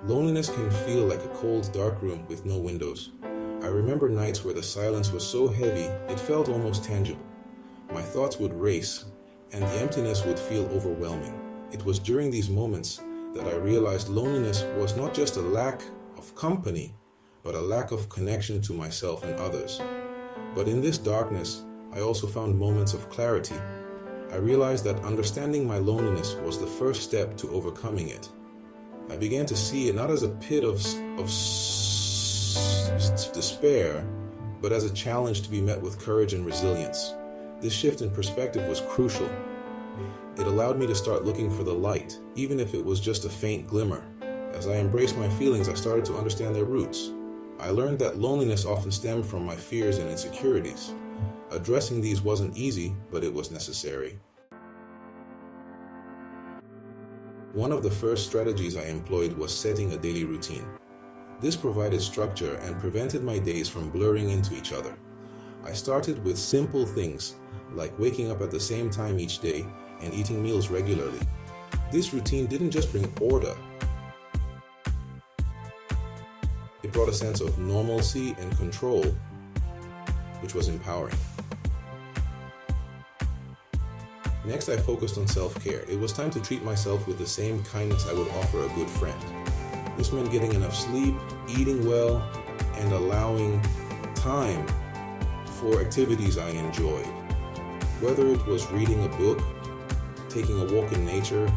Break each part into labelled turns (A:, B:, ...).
A: Loneliness can feel like a cold, dark room with no windows. I remember nights where the silence was so heavy it felt almost tangible. My thoughts would race, and the emptiness would feel overwhelming. It was during these moments that I realized loneliness was not just a lack of company, but a lack of connection to myself and others. But in this darkness, I also found moments of clarity. I realized that understanding my loneliness was the first step to overcoming it. I began to see it not as a pit of despair, but as a challenge to be met with courage and resilience. This shift in perspective was crucial. It allowed me to start looking for the light, even if it was just a faint glimmer. As I embraced my feelings, I started to understand their roots. I learned that loneliness often stemmed from my fears and insecurities. Addressing these wasn't easy, but it was necessary. One of the first strategies I employed was setting a daily routine. This provided structure and prevented my days from blurring into each other. I started with simple things, like waking up at the same time each day and eating meals regularly. This routine didn't just bring order. It brought a sense of normalcy and control, which was empowering. Next, I focused on self-care. It was time to treat myself with the same kindness I would offer a good friend. This meant getting enough sleep, eating well, and allowing time for activities I enjoyed. Whether it was reading a book, taking a walk in nature,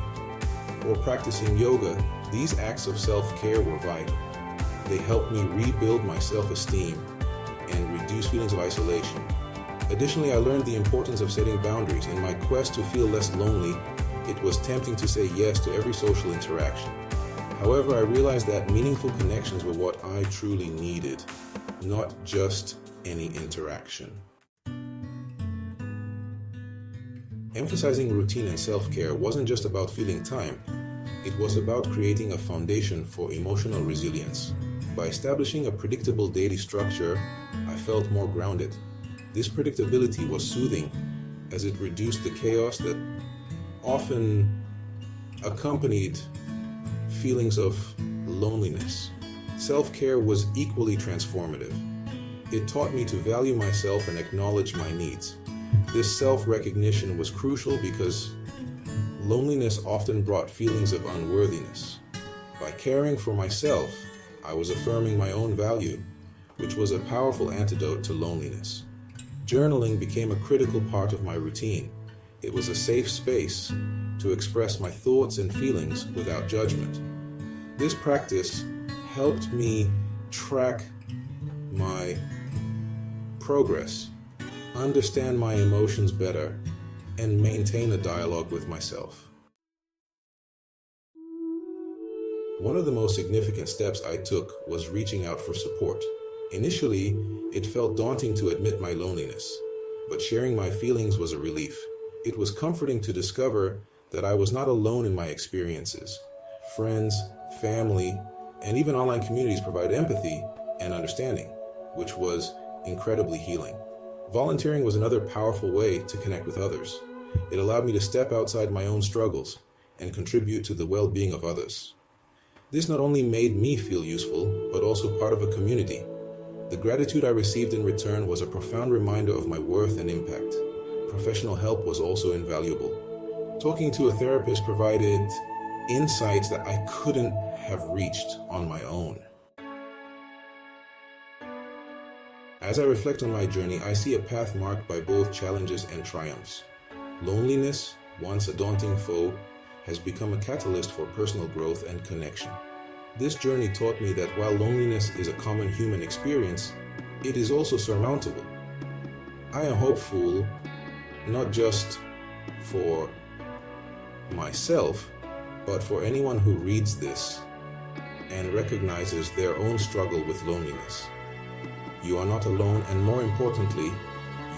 A: or practicing yoga, these acts of self-care were vital. They helped me rebuild my self-esteem and reduce feelings of isolation. Additionally, I learned the importance of setting boundaries. In my quest to feel less lonely, it was tempting to say yes to every social interaction. However, I realized that meaningful connections were what I truly needed, not just any interaction. Emphasizing routine and self-care wasn't just about filling time. It was about creating a foundation for emotional resilience. By establishing a predictable daily structure, I felt more grounded. This predictability was soothing as it reduced the chaos that often accompanied feelings of loneliness. Self-care was equally transformative. It taught me to value myself and acknowledge my needs. This self-recognition was crucial because loneliness often brought feelings of unworthiness. By caring for myself, I was affirming my own value, which was a powerful antidote to loneliness. Journaling became a critical part of my routine. It was a safe space to express my thoughts and feelings without judgment. This practice helped me track my progress, understand my emotions better, and maintain a dialogue with myself. One of the most significant steps I took was reaching out for support. Initially, it felt daunting to admit my loneliness, but sharing my feelings was a relief. It was comforting to discover that I was not alone in my experiences. Friends, family, and even online communities provide empathy and understanding, which was incredibly healing. Volunteering was another powerful way to connect with others. It allowed me to step outside my own struggles and contribute to the well-being of others. This not only made me feel useful, but also part of a community. The gratitude I received in return was a profound reminder of my worth and impact. Professional help was also invaluable. Talking to a therapist provided insights that I couldn't have reached on my own. As I reflect on my journey, I see a path marked by both challenges and triumphs. Loneliness, once a daunting foe, has become a catalyst for personal growth and connection. This journey taught me that while loneliness is a common human experience, it is also surmountable. I am hopeful, not just for myself, but for anyone who reads this and recognizes their own struggle with loneliness. You are not alone, and more importantly,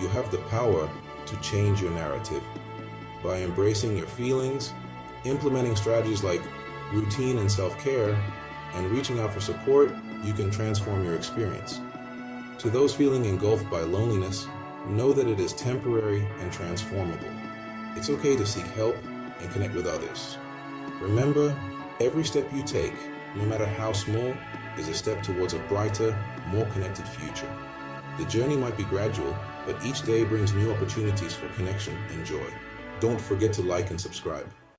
A: you have the power to change your narrative. By embracing your feelings, implementing strategies like routine and self-care, and reaching out for support, you can transform your experience. To those feeling engulfed by loneliness, know that it is temporary and transformable. It's okay to seek help and connect with others. Remember, every step you take, no matter how small, is a step towards a brighter, more connected future. The journey might be gradual, but each day brings new opportunities for connection and joy. Don't forget to like and subscribe.